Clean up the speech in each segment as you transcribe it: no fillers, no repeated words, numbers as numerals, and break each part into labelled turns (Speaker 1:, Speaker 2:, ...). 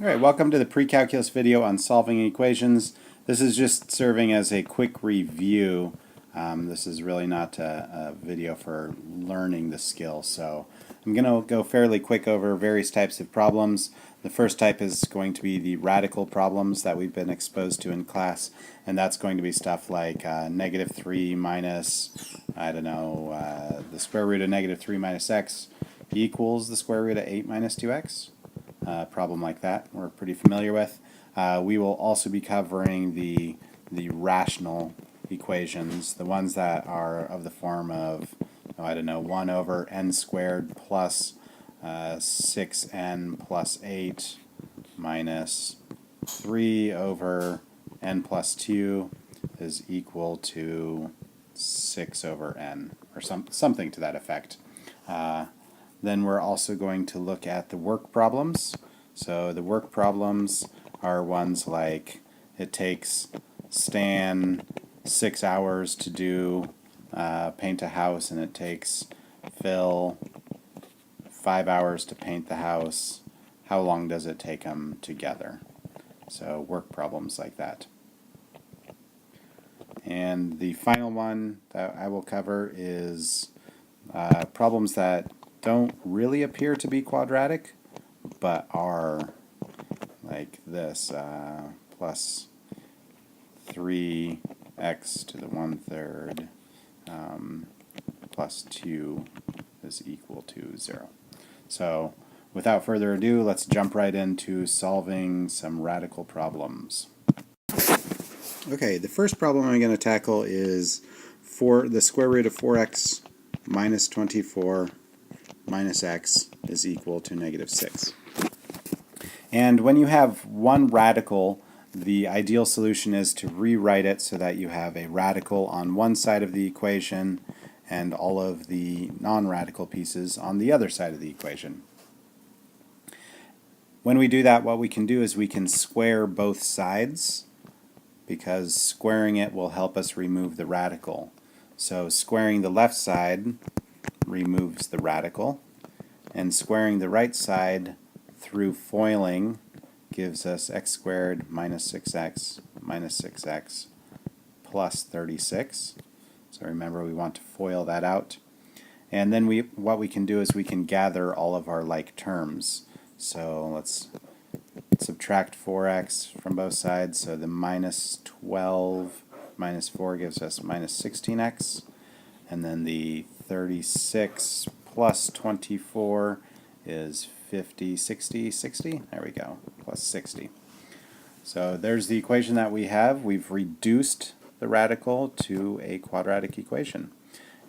Speaker 1: Alright, welcome to the pre-calculus video on solving equations. This is just serving as a quick review. This is really not a video for learning the skill, so I'm going to go fairly quick over various types of problems. The first type is going to be the radical problems that we've been exposed to in class, and that's going to be stuff like -3 minus, I don't know, the square root of -3 minus x equals the square root of 8 minus 2x. Problem like that we're pretty familiar with. We will also be covering the rational equations, the ones that are of the form of, I don't know, 1 over n squared plus 6n plus 8 minus 3 over n plus 2 is equal to 6 over n, or something to that effect. Then we're also going to look at the work problems. So the work problems are ones like it takes Stan 6 hours to do paint a house, and it takes Phil 5 hours to paint the house. How long does it take them together? So work problems like that. And the final one that I will cover is problems that don't really appear to be quadratic, but are like this, plus 3x to the 1/3 plus 2 is equal to 0. So without further ado, let's jump right into solving some radical problems. Okay, the first problem I'm going to tackle is for the square root of 4x minus 24 minus x is equal to -6. And when you have one radical, the ideal solution is to rewrite it so that you have a radical on one side of the equation and all of the non-radical pieces on the other side of the equation. When we do that, what we can do is we can square both sides, because squaring it will help us remove the radical. So squaring the left side removes the radical, and squaring the right side through foiling gives us x squared minus 6x minus 6x plus 36. So remember, we want to FOIL that out. And then what we can do is we can gather all of our like terms. So let's subtract 4x from both sides. So the minus 12 minus 4 gives us minus 16x. And then the 36 plus 24 is 50, 60, 60. There we go, plus 60. So there's the equation that we have. We've reduced the radical to a quadratic equation.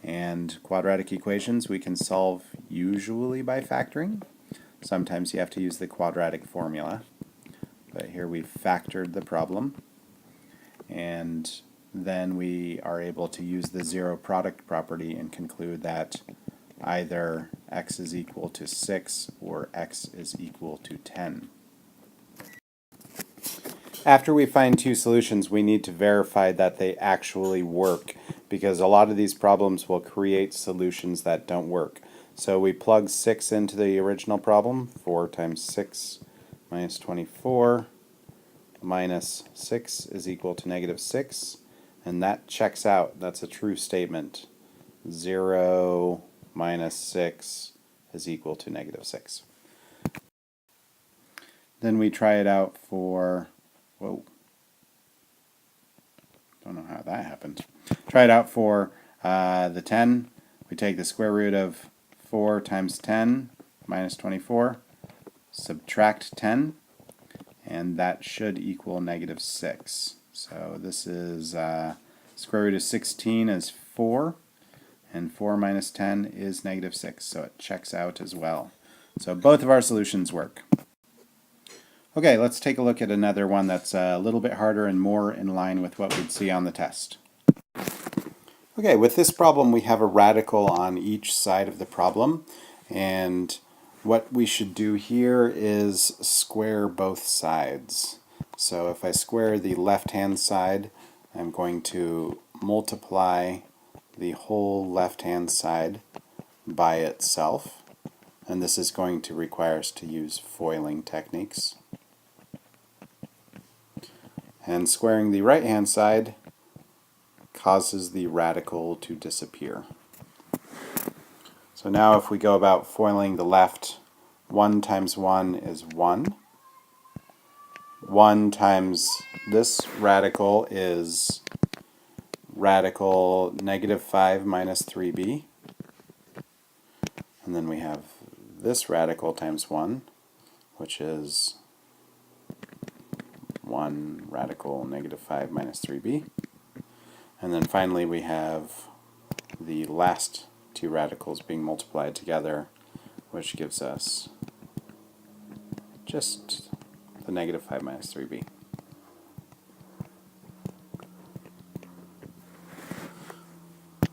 Speaker 1: And quadratic equations we can solve usually by factoring. Sometimes you have to use the quadratic formula. But here we've factored the problem. And then we are able to use the zero product property and conclude that either x is equal to 6 or x is equal to 10. After we find two solutions, we need to verify that they actually work, because a lot of these problems will create solutions that don't work. So we plug 6 into the original problem. 4 times 6 minus 24 minus 6 is equal to -6. And that checks out. That's a true statement. 0 minus 6 is equal to -6. Then we try it out for, whoa, don't know how that happened. Try it out for the 10. We take the square root of 4 times 10 minus 24, subtract 10, and that should equal -6. So this is square root of 16 is 4, and 4 minus 10 is -6, so it checks out as well. So both of our solutions work. Okay, let's take a look at another one that's a little bit harder and more in line with what we'd see on the test. Okay, with this problem we have a radical on each side of the problem, and what we should do here is square both sides. So if I square the left-hand side, I'm going to multiply the whole left-hand side by itself, and this is going to require us to use foiling techniques. And squaring the right-hand side causes the radical to disappear. So now if we go about foiling the left, 1 times 1 is 1. 1 times this radical is radical negative 5 minus 3b. And then we have this radical times 1, which is 1 radical negative 5 minus 3b. And then finally we have the last two radicals being multiplied together, which gives us just the negative 5 minus 3b.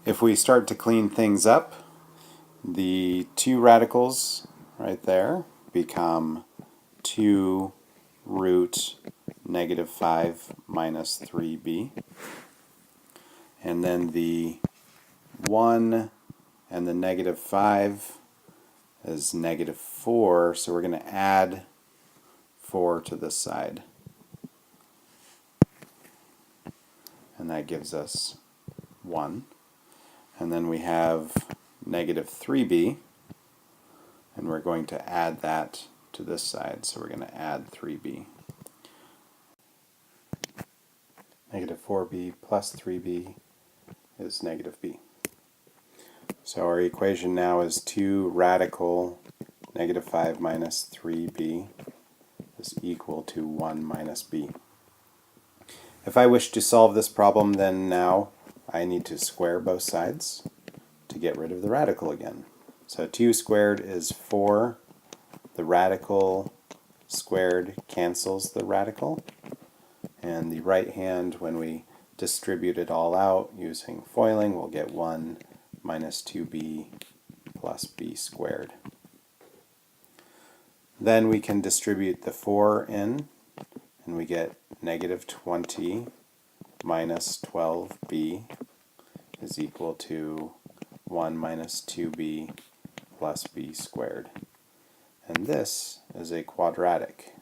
Speaker 1: If we start to clean things up, the two radicals right there become 2 root negative 5 minus 3b. And then the 1 and the negative 5 is negative 4, so we're going to add 4 to this side. And that gives us 1. And then we have negative 3b, and we're going to add that to this side, so we're going to add 3b. Negative 4b plus 3b is negative b. So our equation now is 2 radical negative 5 minus 3b is equal to 1 minus b. If I wish to solve this problem, then now I need to square both sides to get rid of the radical again. So 2 squared is 4. The radical squared cancels the radical. And the right hand, when we distribute it all out using foiling, we'll get 1 minus 2b plus b squared. Then we can distribute the 4 in, and we get negative 20 minus 12b is equal to 1 minus 2b plus b squared. And this is a quadratic.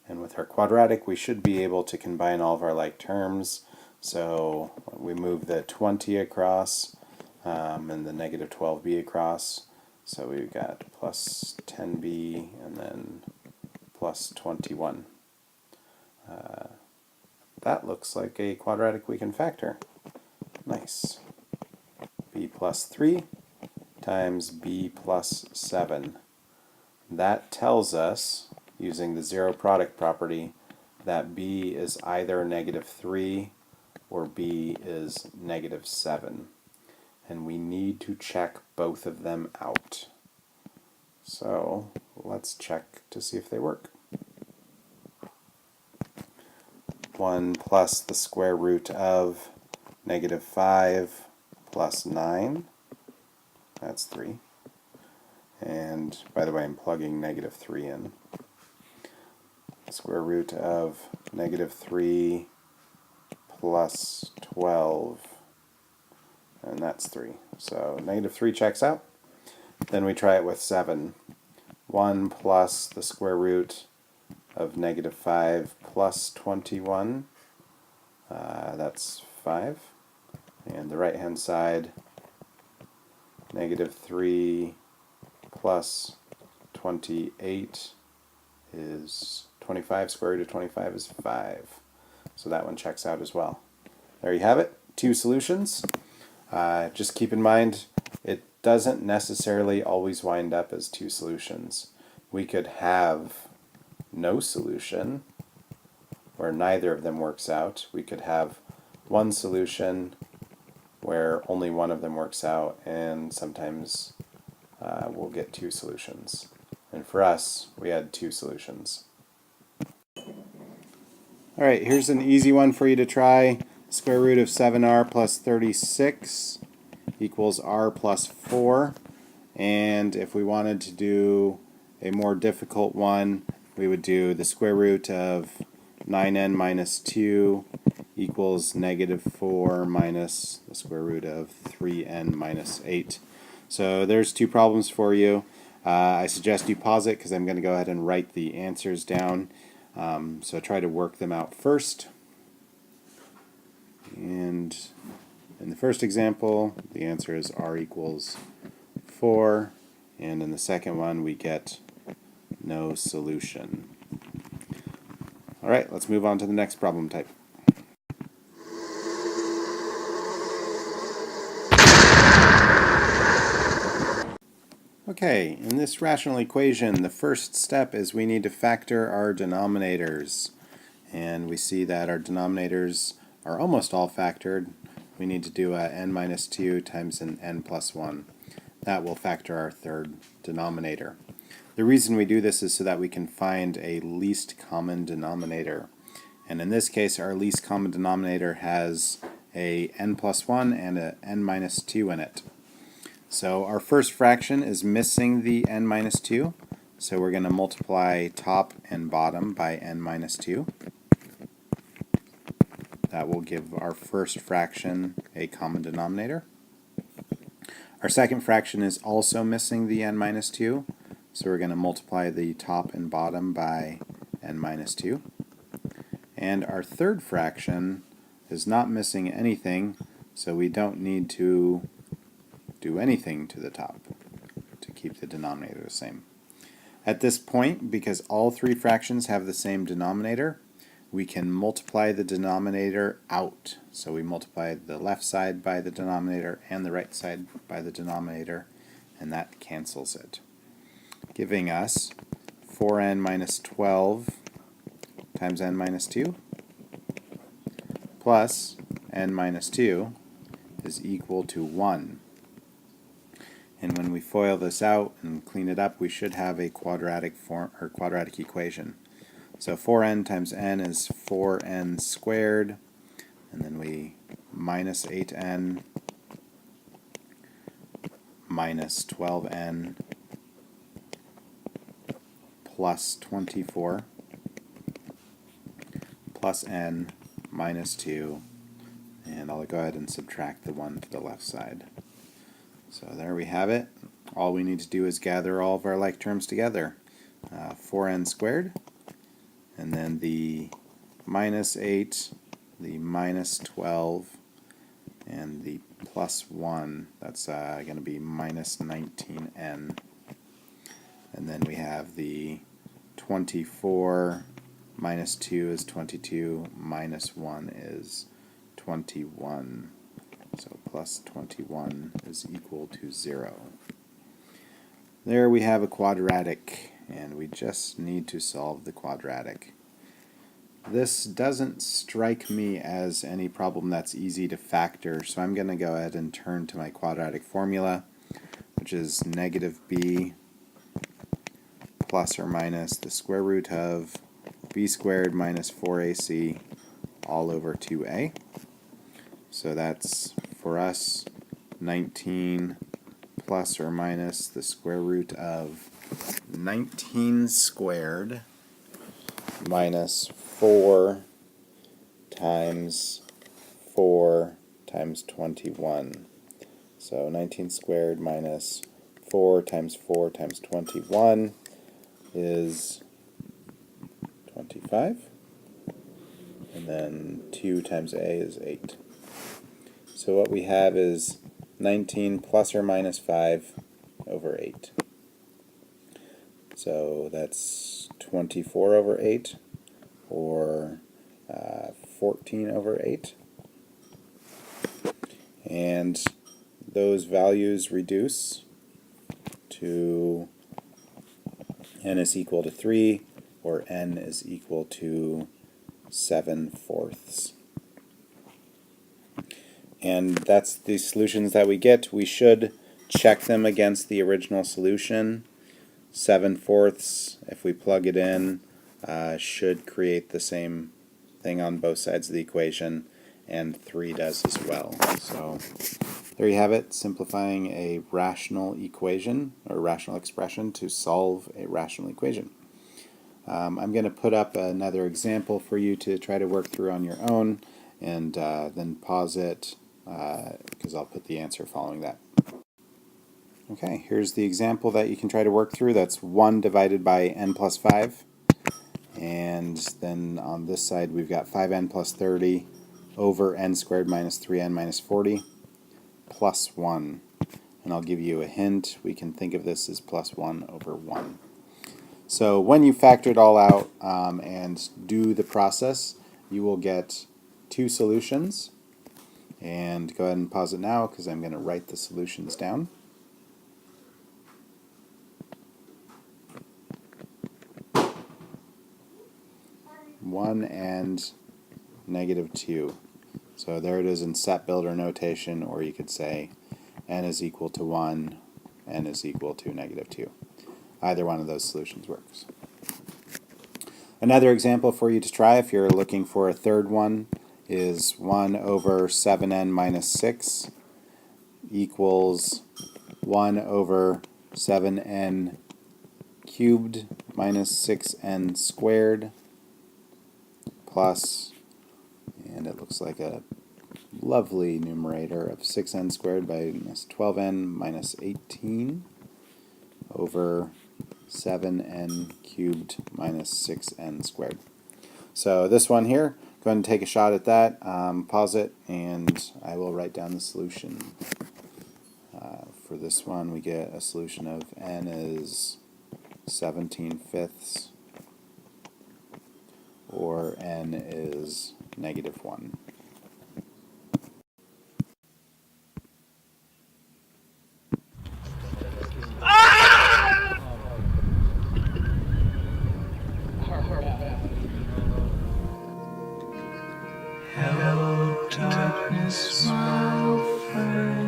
Speaker 1: And with our quadratic, we should be able to combine all of our like terms. So we move the 20 across and the negative 12b across. So we've got plus 10b and then plus 21. That looks like a quadratic we can factor. Nice. B plus 3 times b plus 7. That tells us, using the zero product property, that b is either negative 3 or b is negative 7. And we need to check both of them out. So let's check to see if they work. 1 plus the square root of negative 5 plus 9, that's 3. And by the way, I'm plugging negative 3 in. Square root of negative 3 plus 12, and that's 3. So negative 3 checks out. Then we try it with 7. 1 plus the square root of negative 5 plus 21, that's 5. And the right hand side, negative 3 plus 28 is 25. Square root of 25 is 5. So that one checks out as well. There you have it, 2 solutions. Just keep in mind, it doesn't necessarily always wind up as 2 solutions. We could have no solution where neither of them works out. We could have one solution where only one of them works out, and sometimes we'll get 2 solutions. And for us, we had 2 solutions. Alright, here's an easy one for you to try. Square root of 7r plus 36 equals r plus 4. And if we wanted to do a more difficult one, we would do the square root of 9n minus 2 equals negative 4 minus the square root of 3n minus 8. So there's 2 problems for you. I suggest you pause it because I'm going to go ahead and write the answers down. So try to work them out first. And in the first example, the answer is r equals 4. And in the second one, we get no solution. All right, let's move on to the next problem type. Okay, in this rational equation, the first step is we need to factor our denominators. And we see that our denominators are almost all factored. We need to do a n minus 2 times an n plus 1. That will factor our third denominator. The reason we do this is so that we can find a least common denominator. And in this case, our least common denominator has a n plus 1 and a n minus 2 in it. So our first fraction is missing the n minus 2. So we're going to multiply top and bottom by n minus 2. That will give our first fraction a common denominator. Our second fraction is also missing the n minus 2. So we're going to multiply the top and bottom by n minus 2. And our third fraction is not missing anything, so we don't need to do anything to the top to keep the denominator the same. At this point, because all three fractions have the same denominator, we can multiply the denominator out. So we multiply the left side by the denominator and the right side by the denominator, and that cancels it, giving us 4n minus 12 times n minus 2 plus n minus 2 is equal to 1. And when we FOIL this out and clean it up, we should have a quadratic equation. So 4n times n is 4n squared, and then we minus 8n minus 12n plus 24 plus n minus 2, and I'll go ahead and subtract the 1 to the left side. So there we have it. All we need to do is gather all of our like terms together. 4n squared, and then the minus 8, the minus 12, and the plus 1. That's going to be minus 19n. And then we have the 24 minus 2 is 22, minus 1 is 21. So plus 21 is equal to 0. There we have a quadratic, and we just need to solve the quadratic. This doesn't strike me as any problem that's easy to factor, so I'm going to go ahead and turn to my quadratic formula, which is negative b plus or minus the square root of b squared minus 4ac all over 2a. So that's, for us, 19 plus or minus the square root of 19 squared minus 4 times 4 times 21. So 19 squared minus 4 times 4 times 21 is 25. And then 2 times a is 8. So what we have is 19 plus or minus 5 over 8. So that's 24 over 8, or 14 over 8. And those values reduce to n is equal to 3, or n is equal to 7/4. And that's the solutions that we get. We should check them against the original solution. 7/4, if we plug it in, should create the same thing on both sides of the equation, and 3 does as well. So there you have it, simplifying a rational equation, or rational expression, to solve a rational equation. I'm going to put up another example for you to try to work through on your own, and then pause it, because I'll put the answer following that. Okay, here's the example that you can try to work through. That's 1 divided by n plus 5. And then on this side we've got 5n plus 30 over n squared minus 3n minus 40 plus 1. And I'll give you a hint. We can think of this as plus 1 over 1. So when you factor it all out and do the process, you will get two solutions. And go ahead and pause it now because I'm going to write the solutions down. One and negative 2. So there it is in set builder notation, or you could say n is equal to 1, n is equal to negative 2. Either one of those solutions works. Another example for you to try if you're looking for a third one is 1 over 7n minus 6 equals 1 over 7n cubed minus 6n squared plus, and it looks like a lovely numerator of 6n squared minus 12n minus 18 over 7n cubed minus 6n squared. So this one here, go ahead and take a shot at that, pause it, and I will write down the solution. For this one we get a solution of n is 17/5 or n is negative 1.
Speaker 2: Hello, darkness, my old friend.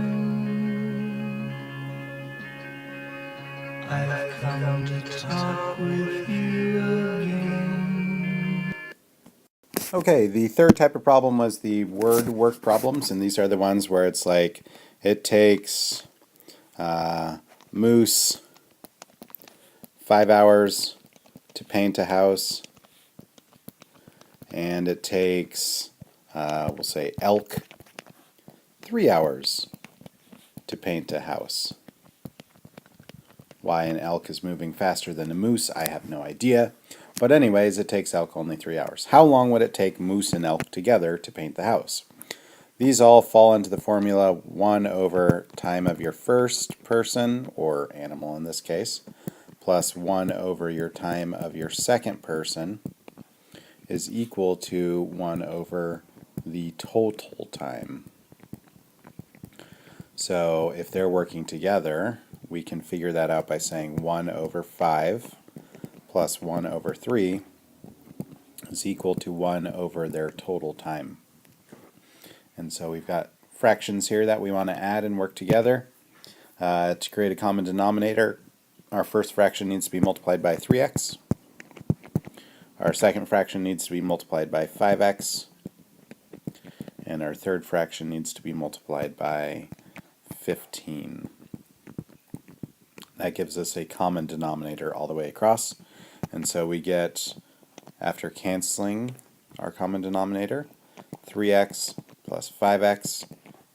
Speaker 2: I've come to talk with you again.
Speaker 1: Okay, the third type of problem was the word work problems, and these are the ones where it's like it takes moose 5 hours to paint a house, and it takes, we'll say, elk 3 hours to paint a house. Why an elk is moving faster than a moose, I have no idea. But anyways, it takes elk only 3 hours. How long would it take moose and elk together to paint the house? These all fall into the formula 1 over time of your first person, or animal in this case, plus 1 over your time of your second person is equal to 1 over the total time. So if they're working together, we can figure that out by saying 1 over 5 plus 1 over 3 is equal to 1 over their total time. And so we've got fractions here that we want to add and work together. To create a common denominator, our first fraction needs to be multiplied by 3x. Our second fraction needs to be multiplied by 5x. And our third fraction needs to be multiplied by 15. That gives us a common denominator all the way across. And so we get, after canceling our common denominator, 3x plus 5x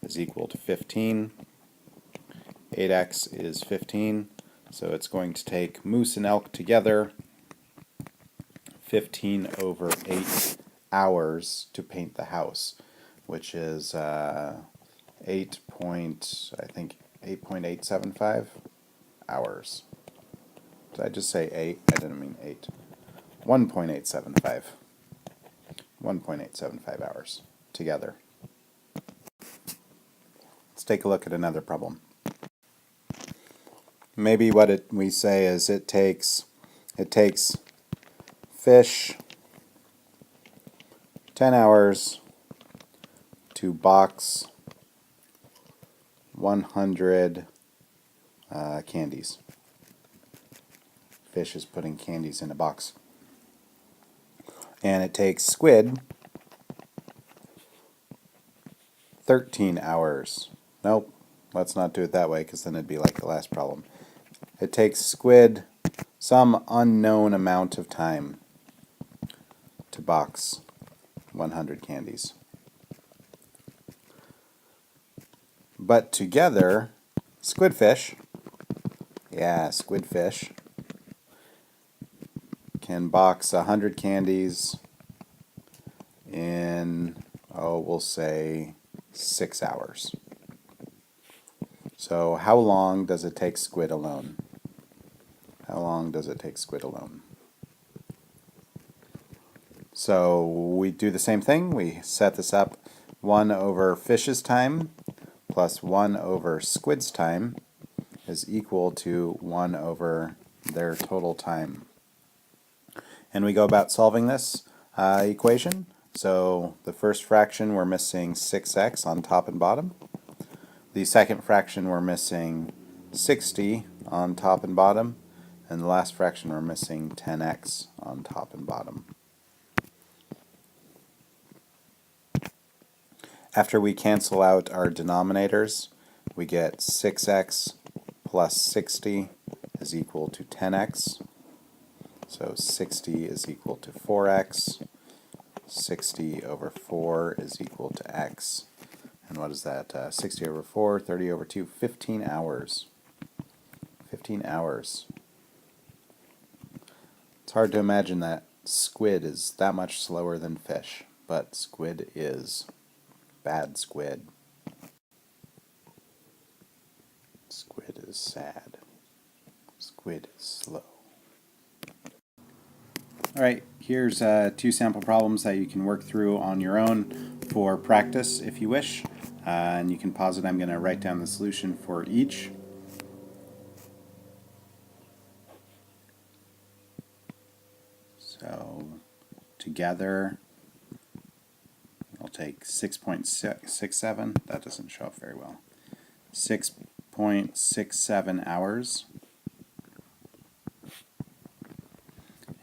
Speaker 1: is equal to 15. 8x is 15. So it's going to take moose and elk together 15 over 8 hours to paint the house, which is 8.875 hours. Did I just say 8? I didn't mean 8. 1.875. 1.875 hours together. Let's take a look at another problem. Maybe what we say is it takes fish 10 hours to box 100 candies. Fish is putting candies in a box. And it takes squid 13 hours. Nope, let's not do it that way because then it'd be like the last problem. It takes squid some unknown amount of time to box 100 candies. But together, squidfish can box 100 candies in, oh, we'll say 6 hours. So how long does it take Squid alone? How long does it take Squid alone? So we do the same thing. We set this up 1 over fish's time plus 1 over squid's time is equal to 1 over their total time. And we go about solving this equation. So the first fraction we're missing 6x on top and bottom. The second fraction we're missing 60 on top and bottom. And the last fraction we're missing 10x on top and bottom. After we cancel out our denominators, we get 6x plus 60 is equal to 10x. So 60 is equal to 4x. 60 over 4 is equal to x. And what is that? 60 over 4, 30 over 2, 15 hours. 15 hours. It's hard to imagine that squid is that much slower than fish, but squid is. Bad squid. Squid is sad. Squid is slow. Alright, here's 2 sample problems that you can work through on your own for practice if you wish. And you can pause it. I'm going to write down the solution for each. So together I'll take 6.67. That doesn't show up very well. 6.67 hours.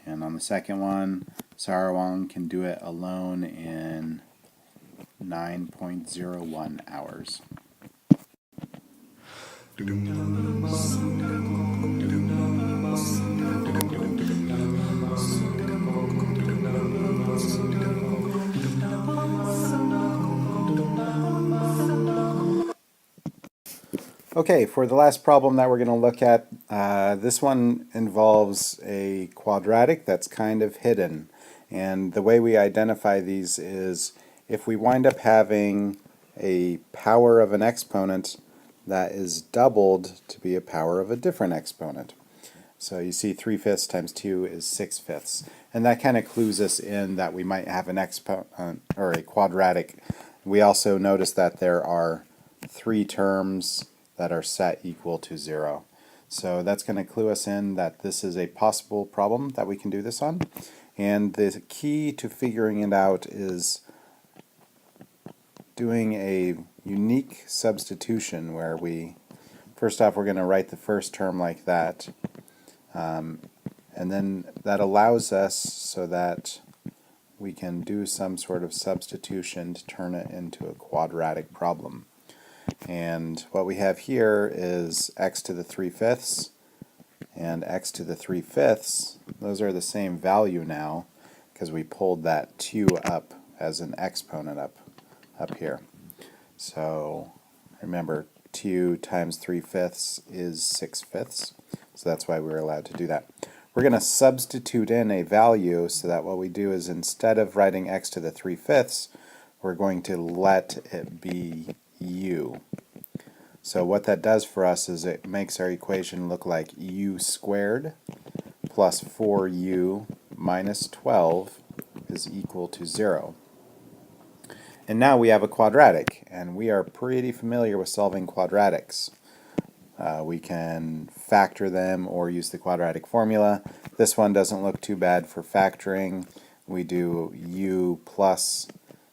Speaker 1: And on the second one, Sarawang can do it alone in 9.01 hours. Okay, for the last problem that we're going to look at, this one involves a quadratic that's kind of hidden. And the way we identify these is if we wind up having a power of an exponent that is doubled to be a power of a different exponent. So you see 3/5 times 2 is 6/5. And that kind of clues us in that we might have an exponent or a quadratic. We also notice that there are 3 terms that are set equal to 0. So that's going to clue us in that this is a possible problem that we can do this on. And the key to figuring it out is doing a unique substitution where first off we're going to write the first term like that. And then that allows us so that we can do some sort of substitution to turn it into a quadratic problem. And what we have here is x to the 3/5 and x to the 3/5. Those are the same value now because we pulled that 2 up as an exponent up here. So remember 2 times 3/5 is 6/5. So that's why we're allowed to do that. We're going to substitute in a value so that what we do is instead of writing x to the 3/5, we're going to let it be u. So what that does for us is it makes our equation look like u squared plus 4u minus 12 is equal to 0. And now we have a quadratic, and we are pretty familiar with solving quadratics. We can factor them or use the quadratic formula. This one doesn't look too bad for factoring. We do u plus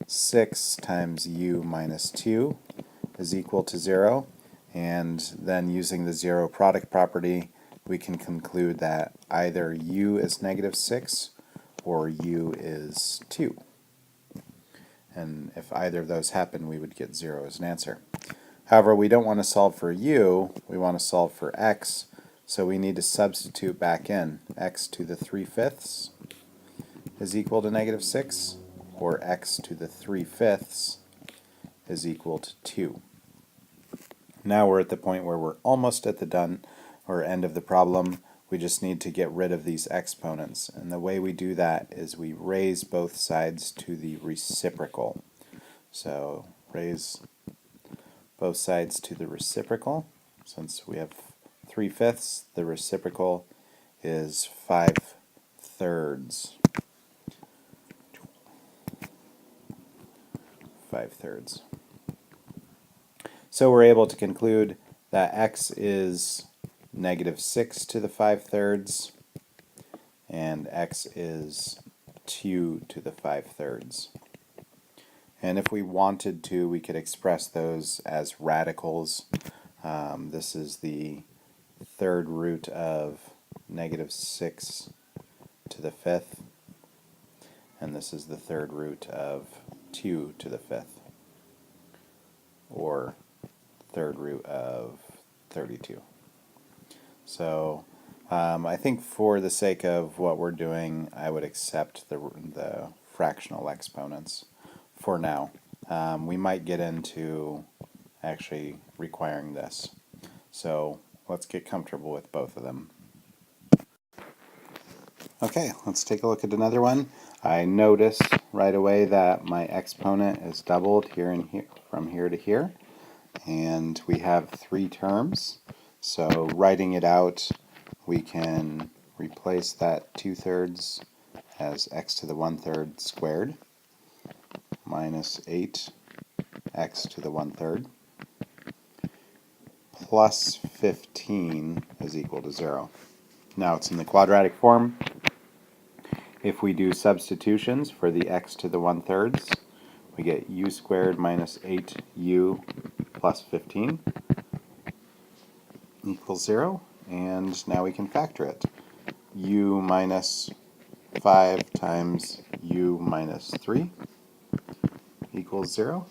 Speaker 1: 6 times u minus 2 is equal to 0, and then using the zero product property we can conclude that either u is negative 6 or u is 2. And if either of those happen we would get 0 as an answer. However, we don't want to solve for u, we want to solve for x, so we need to substitute back in x to the 3/5 is equal to negative 6, or x to the 3/5 is equal to 2. Now we're at the point where we're almost at the end of the problem. We just need to get rid of these exponents. And the way we do that is we raise both sides to the reciprocal. So raise both sides to the reciprocal. Since we have 3/5, the reciprocal is 5/3. 5/3. So we're able to conclude that x is -6 to the 5/3 and x is 2 to the 5/3. And if we wanted to, we could express those as radicals. This is the third root of -6 to the 5th, and this is the third root of 2 to the 5th, or third root of 32. So I think for the sake of what we're doing, I would accept the fractional exponents for now. We might get into actually requiring this. So let's get comfortable with both of them. Okay, let's take a look at another one. I notice right away that my exponent is doubled here and here, from here to here, and we have 3 terms. So writing it out, we can replace that 2/3 as x to the 1/3 squared minus 8x to the 1/3 plus 15 is equal to 0. Now it's in the quadratic form. If we do substitutions for the x to the 1/3, we get u squared minus 8u plus 15 equals 0. And now we can factor it. U minus 5 times u minus 3 equals 0.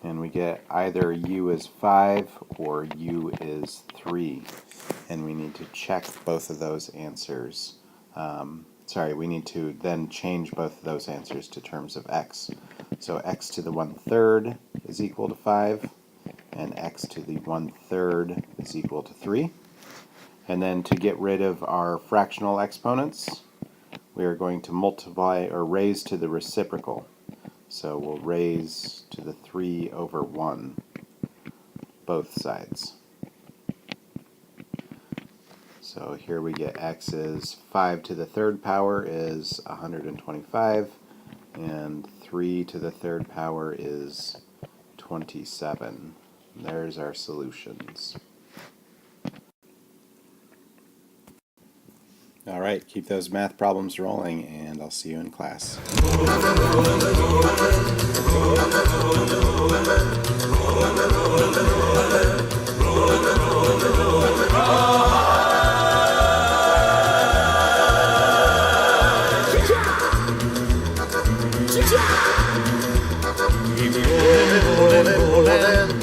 Speaker 1: And we get either u is 5 or u is 3. And we need to check both of those answers. We need to then change both of those answers to terms of x. So x to the 1/3 is equal to 5, and x to the 1/3 is equal to 3. And then to get rid of our fractional exponents, we are going to multiply or raise to the reciprocal. So we'll raise to the 3/1 both sides. So here we get x is 5 to the 3rd power is 125, and 3 to the 3rd power is 27. There's our solutions. All right, keep those math problems rolling, and I'll see you in class.
Speaker 2: Keep rolling, rolling, rolling.